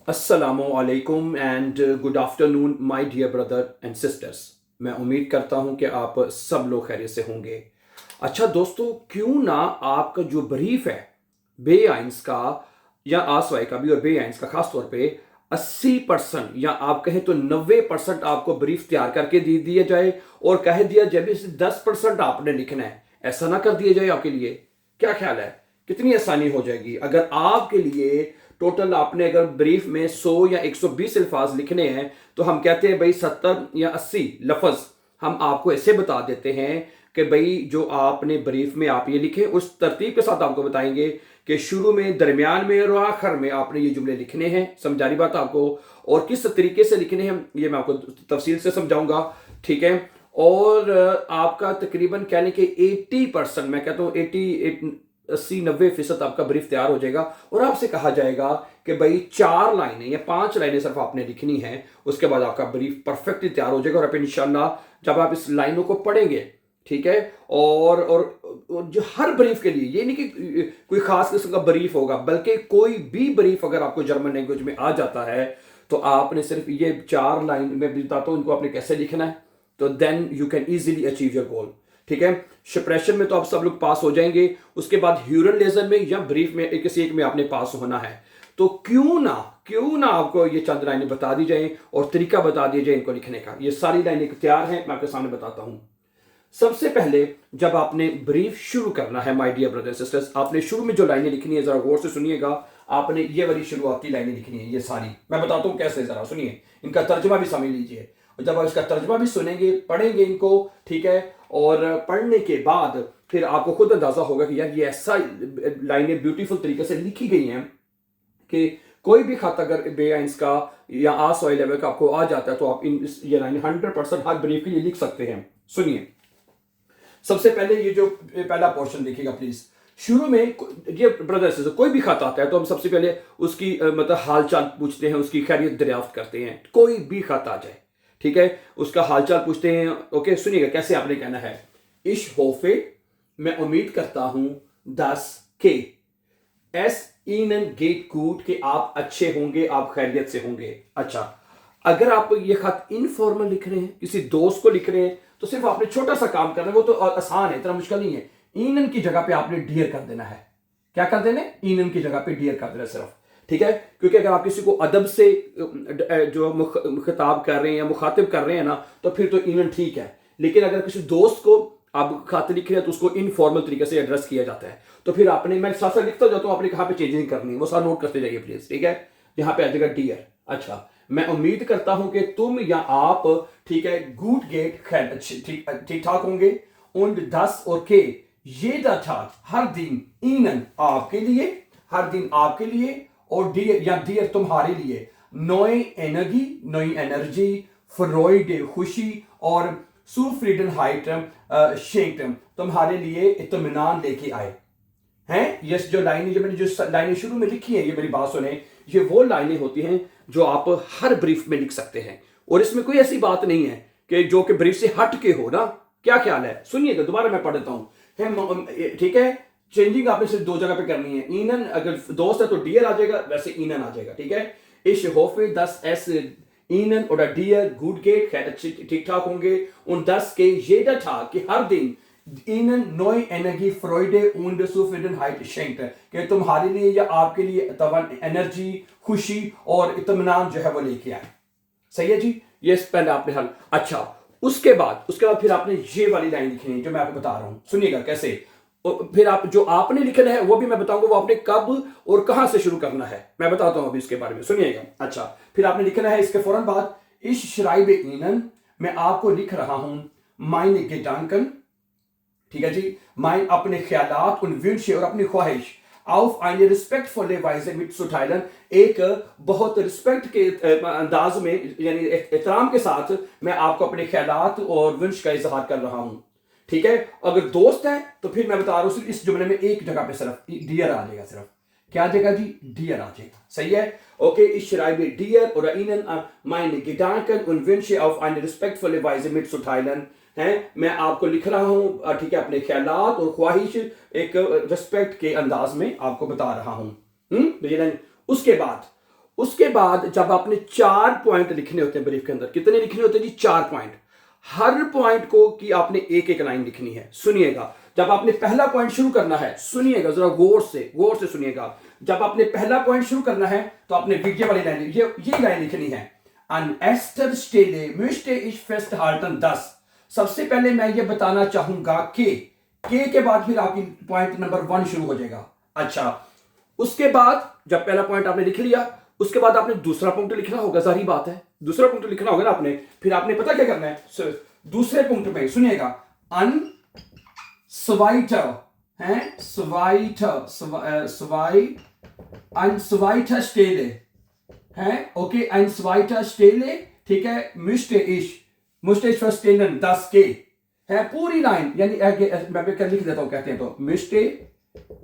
अस्सलामुअलैकुम and good afternoon my dear brother and sisters. मैं उम्मीद करता हूं कि आप सब लोग खैरियत से होंगे। अच्छा दोस्तों, क्यों ना आपका जो ब्रीफ है बे आइंस का या आसवाई का भी और बे आइंस का खास तौर पे 80% या आप कहें तो 90% आपको ब्रीफ तैयार करके दे दिया जाए और कह दिया जाए भी 10% आपने लिखना है। ऐसा ना कर दिया जाए आपके लिए। क्या ख्याल है, कितनी आसानी हो जाएगी अगर आपके लिए टोटल आपने अगर ब्रीफ में 100 या 120 अल्फाज लिखने हैं तो हम कहते हैं भाई 70 या 80 लफ्ज हम आपको ऐसे बता देते हैं कि भाई जो आपने ब्रीफ में आप ये लिखे उस तरतीब के साथ आपको बताएंगे कि शुरू में, दरमियान में और आखिर में आपने ये जुमले लिखने हैं। समझारी बात आपको, और किस तरीके से लिखने हैं ये मैं आपको तफसील से समझाऊंगा। ठीक है। और आपका तकरीबन कह लें कि 80%, मैं कहता हूँ 80-90% आपका ब्रीफ तैयार हो जाएगा और आपसे कहा जाएगा कि भाई 4 लाइनें या 5 लाइनें सिर्फ आपने लिखनी है। उसके बाद आपका ब्रीफ परफेक्टली तैयार हो जाएगा और आप इंशाल्लाह जब आप इस लाइनों को पढ़ेंगे, ठीक है, और जो हर ब्रीफ के लिए ये नहीं कि कोई खास किस्म का ब्रीफ होगा, बल्कि कोई भी ब्रीफ अगर आपको जर्मन लैंग्वेज में आ जाता है तो आपने सिर्फ ये 4 लाइन में बताता हूं इनको आपने कैसे लिखना है, तो then you can easily achieve your goal. ठीक है। शिप्रेशन में तो आप सब लोग पास हो जाएंगे। उसके बाद ह्यूरन लेजर में या ब्रीफ में किसी एक में आपने पास होना है। तो क्यों ना आपको ये चंद लाइनें बता दी जाए और तरीका बता दिया जाए इनको लिखने का। ये सारी लाइनें तैयार हैं, मैं आपके सामने बताता हूं। सबसे पहले जब आपने ब्रीफ शुरू करना है माय डियर ब्रदर सिस्टर्स, आपने शुरू में जो लाइनें लिखनी है जरा गौर से सुनिएगा। आपने ये वाली शुरुआती लाइनें लिखनी है, ये सारी मैं बताता हूं कैसे, जरा सुनिए। इनका तर्जुमा भी समझ लीजिए और जब आप इसका तर्जुमा भी सुनेंगे, पढ़ेंगे इनको, ठीक है, और पढ़ने के बाद फिर आपको खुद अंदाजा होगा कि यार ये ऐसा लाइनें ब्यूटीफुल तरीके से लिखी गई हैं कि कोई भी खत अगर बे आइंस का या आस ऑयल लेवल का आपको आ जाता है तो आप ये लाइन 100% हर ब्रीफ के लिए लिख सकते हैं। सुनिए। सबसे पहले ये जो पहला पोर्शन देखिएगा प्लीज। शुरू में ये ब्रदर्स से कोई भी खत आता है तो हम सबसे पहले उसकी मतलब हालचाल पूछते हैं, उसकी खैरियत दरियाफ्त करते हैं। कोई भी खत आ जाए, ठीक है, उसका हालचाल पूछते हैं। ओके, सुनिएगा कैसे आपने कहना है। इश होफे, मैं उम्मीद करता हूं, 10 के एस ईनन गेट कूट के आप अच्छे होंगे, आप खैरियत से होंगे। अच्छा, अगर आप ये खत इनफॉर्मल लिख रहे हैं, किसी दोस्त को लिख रहे हैं, तो सिर्फ आपने छोटा सा काम करना है, वो तो आसान है, इतना मुश्किल नहीं है। ईनन की जगह पे आपने डियर कर देना है। क्या कर देना है? ईनन की जगह पे डियर कर देना सिर्फ। ठीक है, क्योंकि अगर आप किसी को अदब से जो खिताब कर रहे हैं या मुखातिब कर रहे हैं ना, तो फिर तो ईनन ठीक है। लेकिन अगर किसी दोस्त को आप खत लिख रहे हैं तो उसको इनफॉर्मल तरीके से एड्रेस किया जाता है। तो फिर आपने, मैं साथ साथ लिखता जाता हूं, आपने कहां पे चेंजिंग करनी है वो सारा नोट करते जाइए प्लीज। ठीक है, यहां पे आ जाएगा डियर। अच्छा, मैं उम्मीद करता हूं कि तुम या आप, ठीक है, गुड गेट खैर ठीक ठाक होंगे। उन 10 और के ये ठाक हर दिन, ईनन आपके लिए, हर दिन आपके लिए, और डियर या डियर तुम्हारे लिए। नोए एनर्जी, नई एनर्जी, फ्रॉइड खुशी, और सुफ्रीडन हाइट शेंक तुम्हारे लिए इत्मीनान लेके आए हैं। ये जो लाइनें, जो मैंने जो लाइनें शुरू में लिखी है, ये मेरी बात सुने, ये वो लाइनें होती हैं जो आप हर ब्रीफ में लिख सकते हैं। और इसमें कोई ऐसी बात नहीं है कि जो कि ब्रीफ से हट के हो ना। क्या ख्याल है? सुनिएगा, दोबारा मैं पढ़ देता हूं। ठीक है, चेंजिंग आपने सिर्फ 2 जगह पे करनी है। ईनन अगर दोस्त है तो डियर आ जाएगा, वैसे ईनन आ जाएगा। ठीक है, इश होफे 10 एस ईनन और डियर गुड गेट ठीक ठाक होंगे। उन 10 के ये ठाक कि हर दिन ihnen neue Energie, Freude und Zufriedenheit schenkt, कि तुम्हारे लिए या आपके लिए तवन एनर्जी, खुशी और इत्मीनान जो है वो लेके आए। सही है जी, ये पहले आपने हल। अच्छा, उसके बाद फिर आपने ये वाली लाइन लिखनी है जो मैं आपको बता रहा हूं। सुनिएगा कैसे। फिर आप जो आपने लिखना है वो भी मैं बताऊंगा, वो आपने कब और कहां से शुरू करना है मैं बताता हूं अभी इसके बारे में। सुनिएगा। अच्छा, फिर आपने लिखना है इसके फौरन बाद, इस श्राइबे ihnen, मैं आपको लिख रहा हूं, meine Gedanken, ठीक है जी, mein अपने ख्यालात, उन विंशे और अपनी ख्वाहिश, auf eine respektvolle Weise mitzuteilen, एक बहुत रिस्पेक्ट के अंदाज में, यानी एहतराम के साथ मैं आपको अपने ख्यालात और विंश का इजहार कर रहा हूं। ठीक है, अगर दोस्त है तो फिर मैं बता रहा हूं सिर्फ इस जुमले में एक जगह पे सिर्फ डियर आ जाएगा। सिर्फ क्या आ जाएगा जी? डियर आ जाएगा। सही है। Okay, ich schreibe dir oder ihnen meine Gedanken und Wünsche auf eine respektvolle Weise mitzuteilen, है, मैं आपको लिख रहा हूं, ठीक है, अपने ख्यालात और ख्वाहिश एक रिस्पेक्ट के अंदाज में आपको बता रहा हूं। उसके बाद उसके बाद जब आपने 4 पॉइंट लिखने होते हैं ब्रीफ के अंदर, कितने लिखने होते हैं जी? 4 पॉइंट। हर पॉइंट को की आपने एक एक लाइन लिखनी है। सुनिएगा, जब आपने पहला पॉइंट शुरू करना है, सुनिएगा जरा गौर से सुनिएगा। जब आपने पहला पॉइंट शुरू करना है तो आपने ये वाली लाइन, ये लाइन लिखनी है, An Esther Stele möchte ich festhalten dass। सबसे पहले मैं ये बताना चाहूंगा कि के बाद फिर आपकी पॉइंट नंबर 1 शुरू हो जाएगा। अच्छा, उसके बाद जब पहला पॉइंट आपने लिख लिया, उसके बाद आपने दूसरा पॉइंट लिखना होगा, जाहिर बात है, दूसरा पॉइंट लिखना होगा ना आपने। फिर आपने पता क्या करना है? दूसरे पॉइंट में सुनिएगा, अन स्वाइटर है, स्वाइटर स्टेले है, ओके, ein zweiter Stelle, ठीक है, müsste ich verstehen das के है पूरी लाइन, यानी मैं कर लिख देता हूं, कहते हैं तो müsste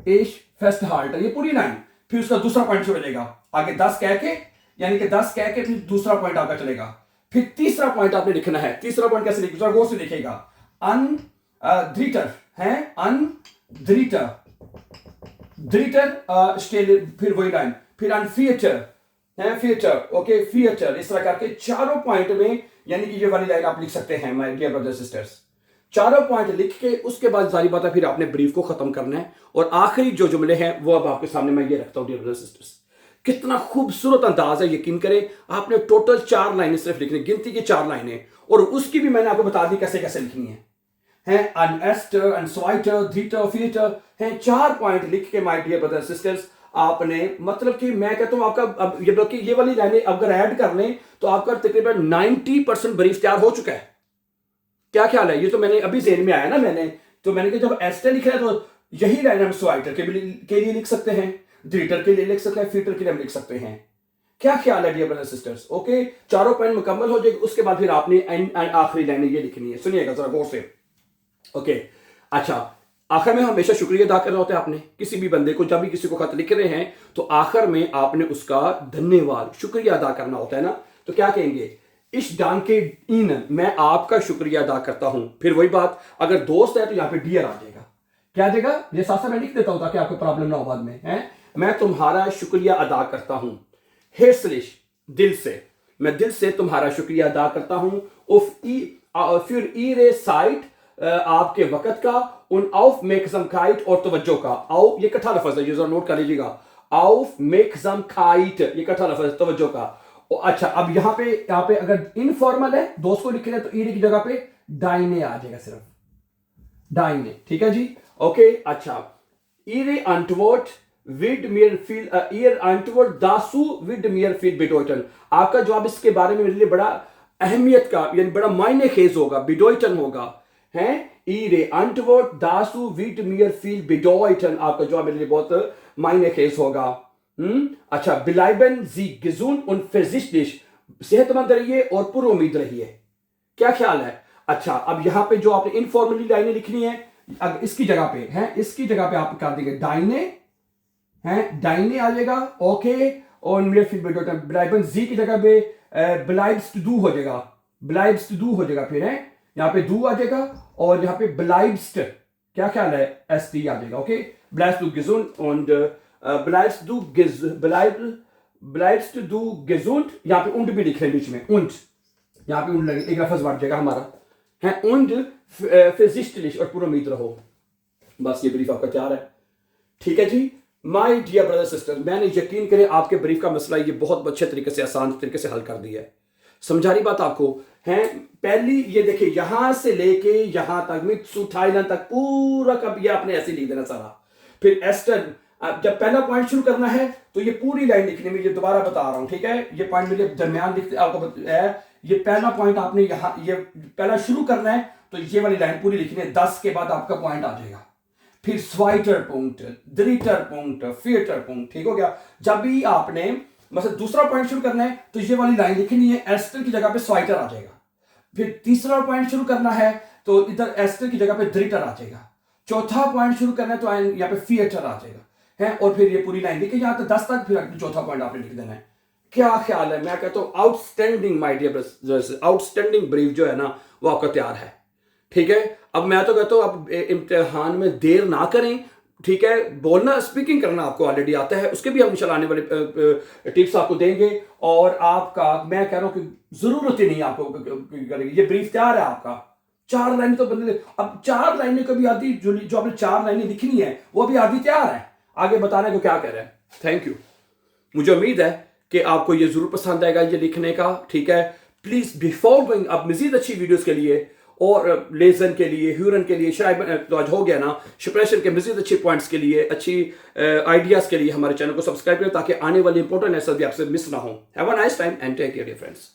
ich festhalten, ये पूरी लाइन। फिर उसका दूसरा पॉइंट शुरू हो जाएगा, आगे 10 कह के, यानी कि 10 कह के फिर दूसरा पॉइंट आपका चलेगा। फिर तीसरा पॉइंट आपने लिखना है। तीसरा पॉइंट कैसे लिखना? गौर से लिखेगा, अन ड्रीटर है, अन ड्रीटर स्टेल, फिर वही लाइन, फिर अन थिएटर है, थिएटर, ओके, थिएटर, इस तरह करके चारों पॉइंट में, यानी कि ये वाली लाइन आप लिख सकते हैं माय डियर ब्रदर्स सिस्टर्स। चारों पॉइंट लिख के उसके बाद जारी बात है, फिर आपने ब्रीफ को खत्म करना है। और आखिरी जो जुमले हैं वो अब आपके सामने मैं ये रखता हूं डियर ब्रदर्स सिस्टर्स। कितना खूबसूरत अंदाज है, यकीन करें। आपने टोटल 4 लाइनें सिर्फ लिखनी, गिनती की 4 लाइनें, और उसकी भी मैंने आपको बता दी कैसे कैसे लिखनी है। अन एस्टर, अन स्वाइटर, ड्रीटर, थिएटर है, 4 पॉइंट लिख के माय डियर ब्रदर्स सिस्टर्स आपने, मतलब कि मैं कहता हूं आपका अब ये बल्कि ये वाली लाइनें अगर ऐड कर लें तो आपका तकरीबन 90% ब्रीफ तैयार हो चुका है। क्या ख्याल है? ये तो मैंने अभी ज़हन में आया ना, मैंने कहा जब एस्टर लिख रहे हैं तो यही लाइन हम स्वाइटर के लिए लिख सकते हैं, ड्रीटर के लिए लिख सकते हैं, थिएटर के लिए हम लिख सकते हैं। क्या ख्याल है डियर ब्रदर्स सिस्टर्स? ओके, चारों पॉइंट मुकम्मल हो जाएगी, उसके बाद फिर आपने आखिरी लाइन ये लिखनी है। सुनिएगा जरा गौर से, ओके। अच्छा, आखिर में हमेशा शुक्रिया अदा करना होता है आपने किसी भी बंदे को, जब भी किसी को खत लिख रहे हैं तो आखिर में आपने उसका धन्यवाद, शुक्रिया अदा करना होता है ना। तो क्या कहेंगे? इस डांके इन, मैं आपका शुक्रिया अदा करता हूं। फिर वही बात, अगर दोस्त है तो यहां पे डियर आ जाएगा। क्या आ जाएगा? ये साथ साथ मैं लिख देता हूं ताकि आपको प्रॉब्लम ना हो बाद में, है। मैं तुम्हारा शुक्रिया अदा करता हूं, हेर्सलिश, दिल से, मैं दिल से तुम्हारा शुक्रिया अदा करता हूं। फिर ईरे साइट, आपके वक़्त का, उन आउफ मेकजमकाइट, और तवज्जो का। आउ ये इकट्ठा लफ्ज़ है, ये जरा नोट कर लीजिएगा, आउफ मेकजमकाइट, ये इकट्ठा लफ्ज़ है, तवज्जो का। अच्छा, अब यहाँ पे अगर इनफॉर्मल है, दोस्त को लिख रहे हैं, तो ईरे की जगह पे डाइने आ जाएगा, सिर्फ डाइने, ठीक है जी, ओके। अच्छा, ईरे अंटवर्ट विद मियर फील, ईर अंटवर्ट दासू विद मियर फील बिडोइटन। आपका जवाब इसके बारे में मेरे लिए बड़ा अहमियत का, यानी बड़ा मायने खेज होगा, बिडोइटन होगा, है। ईरे अंटवर्ट दासू विद मियर फील बिडोइटन, आपका जवाब मेरे लिए बहुत मायने खेज होगा। अच्छा, बिलाइबन जी गिजुन उन फिजिस्टिश, सेहतमंद रहिए और पुरुमीद रहिए। क्या ख्याल है? अच्छा, अब यहां पे जो आपने इनफॉर्मली लाइनें लिखनी है, अब इसकी जगह पे है, इसकी जगह पे आप कर देंगे डाइने, है, डाइने आ जाएगा, ओके। और बिलाइबन जी की जगह पे बिलाइब्स टू डू हो जाएगा, बिलाइब्स टू डू हो जाएगा, फिर है यहाँ पे डू आ जाएगा, और यहाँ पे बिलाइब्स्ट, क्या ख्याल है, एस टी आ जाएगा, ओके। बिलाइब्स टू गिजुन und बिलाइब्स टू गिज, बिलाइब्स टू डू गिजुंट, यहाँ पे उंड भी लिख रहे हैं बीच में, उंड, यहाँ पे उंड लगे, एक लफ्ज बढ़ जाएगा हमारा, है, उंड फिजिस्टलिश, और पूरा उम्मीद रहो। बस ये ब्रीफ आपका तैयार है, ठीक है जी। माय डियर ब्रदर सिस्टर, मैंने यकीन करें आपके ब्रीफ का मसला ये बहुत अच्छे तरीके से, आसान तरीके से हल कर दिया है। समझा रही बात आपको, है। पहली ये देखिए, यहां से लेके यहां तक, मित्सु थाईलैंड तक पूरा का ये आपने ऐसे लिख देना सारा। फिर एस्टर, जब पहला पॉइंट शुरू करना है तो ये पूरी लाइन लिखनी में, ये दोबारा बता रहा हूं, ठीक है। ये पॉइंट मेरे दरमियान लिखते आपको है, ये पहला पॉइंट आपने यहां, ये पहला शुरू करना है तो ये वाली लाइन पूरी लिखनी है, 10 के बाद आपका पॉइंट आ जाएगा। फिर स्वाइटर पॉइंट, ड्रीटर पॉइंट, थिएटर पॉइंट, ठीक हो गया। जब भी आपने मतलब दूसरा पॉइंट शुरू करना है तो ये वाली लाइन लिखनी है, एस्टर की जगह पे स्वाइटर आ जाएगा। फिर तीसरा पॉइंट शुरू करना है तो इधर एस्टर की जगह पे ड्रीटर आ जाएगा। चौथा पॉइंट शुरू करना है तो यहाँ पे थिएटर आ जाएगा, है। और फिर ये पूरी लाइन लिखी यहाँ तक 10 तक, फिर चौथा पॉइंट आपने लिख देना है। क्या ख्याल है? मैं कहता हूँ outstanding my dear brothers, outstanding brief जो है ना वो आपका तैयार है, ठीक है। अब मैं तो कहता हूँ अब इम्तिहान में देर ना करें, ठीक है, बोलना स्पीकिंग करना आपको ऑलरेडी आता है, उसके भी हम इंशाल्लाह आने वाले टिप्स आपको देंगे। और आपका मैं कह रहा हूं कि जरूरत ही नहीं आपको करेगी, ये ब्रीफ तैयार है आपका। 4 लाइनें तो बंदे, अब 4 लाइनें कभी आधी जो आपने 4 लाइनें लिखनी है वो अभी आधी तैयार है, आगे बताने को क्या कह रहे हैं। Thank you. मुझे उम्मीद है कि आपको ये जरूर पसंद आएगा ये लिखने का, ठीक है। प्लीज बिफोर गोइंग, अब मजीद अच्छी वीडियोस के लिए और लेजन के लिए, ह्यूरन के लिए, शायद तो आज हो गया ना, शिप्रेशन के मजीद अच्छे पॉइंट्स के लिए, अच्छी आइडियाज के लिए हमारे चैनल को सब्सक्राइब करें ताकि आने वाली इंपॉर्टेंट लेसन भी आपसे मिस ना हो। Have a nice time and take care dear friends.